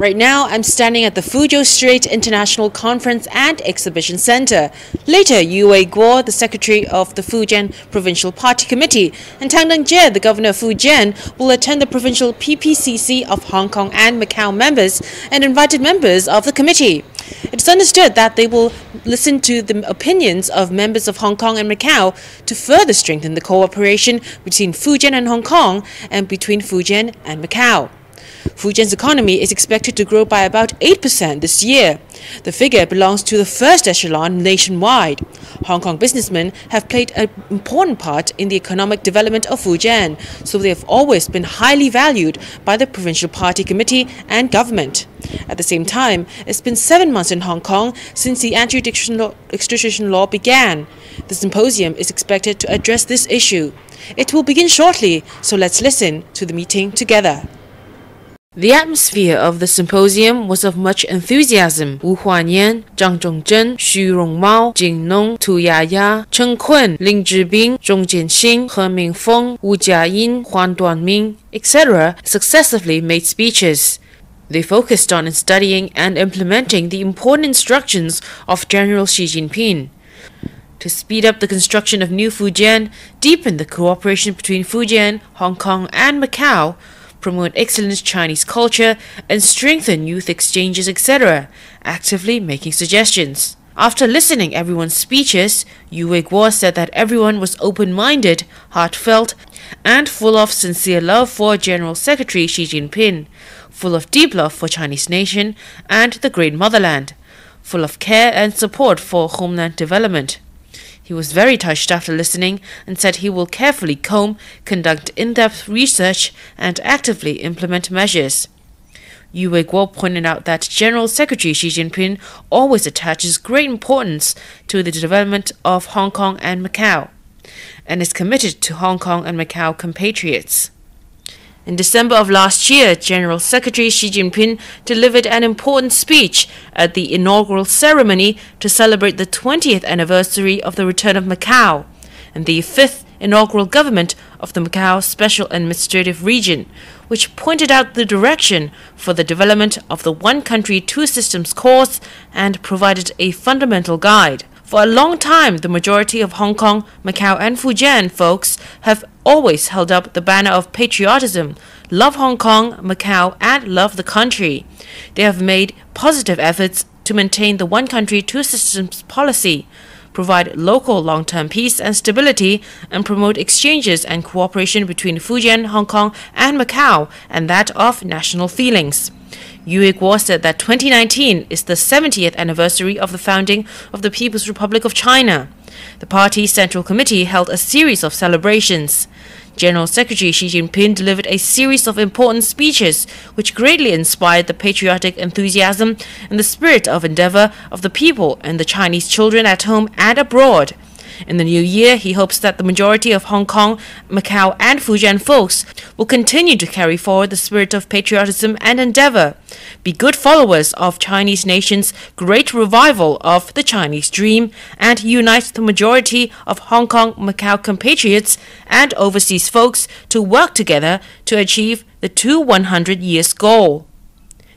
Right now, I'm standing at the Fuzhou Strait International Conference and Exhibition Center. Later,于伟国, the secretary of the Fujian Provincial Party Committee, and Tang Deng-jie, the governor of Fujian, will attend the provincial PPCC of Hong Kong and Macau members and invited members of the committee. It's understood that they will listen to the opinions of members of Hong Kong and Macau to further strengthen the cooperation between Fujian and Hong Kong and between Fujian and Macau. Fujian's economy is expected to grow by about 8% this year. The figure belongs to the first echelon nationwide. Hong Kong businessmen have played an important part in the economic development of Fujian, so they have always been highly valued by the Provincial Party Committee and government. At the same time, it's been 7 months in Hong Kong since the anti-extradition law began. The symposium is expected to address this issue. It will begin shortly, so let's listen to the meeting together. The atmosphere of the symposium was of much enthusiasm. Wu Huanyan, Zhang Zhongzhen, Xu Rongmao, Jing Nong, Tu Yaya, Chen Kun, Ling Zhibing, Zhong Jianxing, He Mingfeng, Wu Jiayin, Huan Duanming, etc. successively made speeches. They focused on studying and implementing the important instructions of General Xi Jinping to speed up the construction of new Fujian, deepen the cooperation between Fujian, Hong Kong and Macau, promote excellent Chinese culture, and strengthen youth exchanges, etc., actively making suggestions. After listening everyone's speeches,于伟国said that everyone was open-minded, heartfelt, and full of sincere love for General Secretary Xi Jinping, full of deep love for Chinese nation and the great motherland, full of care and support for homeland development. He was very touched after listening and said he will carefully conduct in-depth research and actively implement measures.于伟国pointed out that General Secretary Xi Jinping always attaches great importance to the development of Hong Kong and Macau, and is committed to Hong Kong and Macau compatriots. In December of last year, General Secretary Xi Jinping delivered an important speech at the inaugural ceremony to celebrate the 20th anniversary of the return of Macau and the 5th inaugural government of the Macau Special Administrative Region, which pointed out the direction for the development of the One Country, Two Systems course and provided a fundamental guide. For a long time, the majority of Hong Kong, Macau and Fujian folks have always held up the banner of patriotism, love Hong Kong, Macau and love the country. They have made positive efforts to maintain the One Country, Two Systems policy, provide local long-term peace and stability, and promote exchanges and cooperation between Fujian, Hong Kong and Macau, and that of national feelings.于伟国said that 2019 is the 70th anniversary of the founding of the People's Republic of China. The party's Central Committee held a series of celebrations. General Secretary Xi Jinping delivered a series of important speeches which greatly inspired the patriotic enthusiasm and the spirit of endeavor of the people and the Chinese children at home and abroad. In the new year, he hopes that the majority of Hong Kong, Macau and Fujian folks will continue to carry forward the spirit of patriotism and endeavor, be good followers of Chinese nation's great revival of the Chinese dream, and unite the majority of Hong Kong, Macau compatriots and overseas folks to work together to achieve the 100 years goal.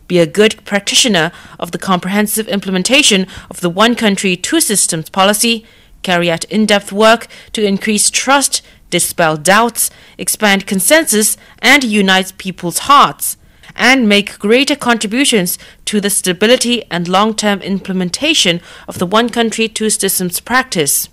Be a good practitioner of the comprehensive implementation of the One Country, Two Systems policy, carry out in-depth work to increase trust, dispel doubts, expand consensus, and unite people's hearts, and make greater contributions to the stability and long-term implementation of the One Country, Two Systems practice.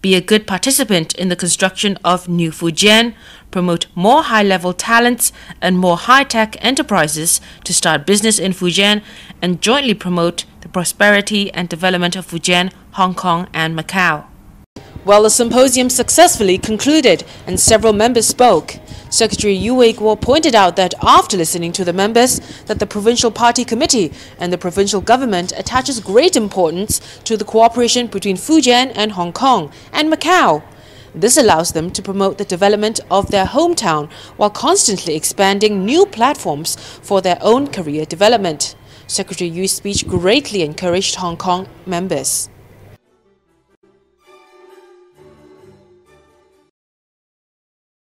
Be a good participant in the construction of New Fujian, promote more high-level talents and more high-tech enterprises to start business in Fujian, and jointly promote the prosperity and development of Fujian, Hong Kong and Macau. Well, the symposium successfully concluded and several members spoke. Secretary于伟国pointed out that after listening to the members, that the Provincial Party Committee and the provincial government attaches great importance to the cooperation between Fujian and Hong Kong and Macau. This allows them to promote the development of their hometown while constantly expanding new platforms for their own career development. Secretary Yu's speech greatly encouraged Hong Kong members.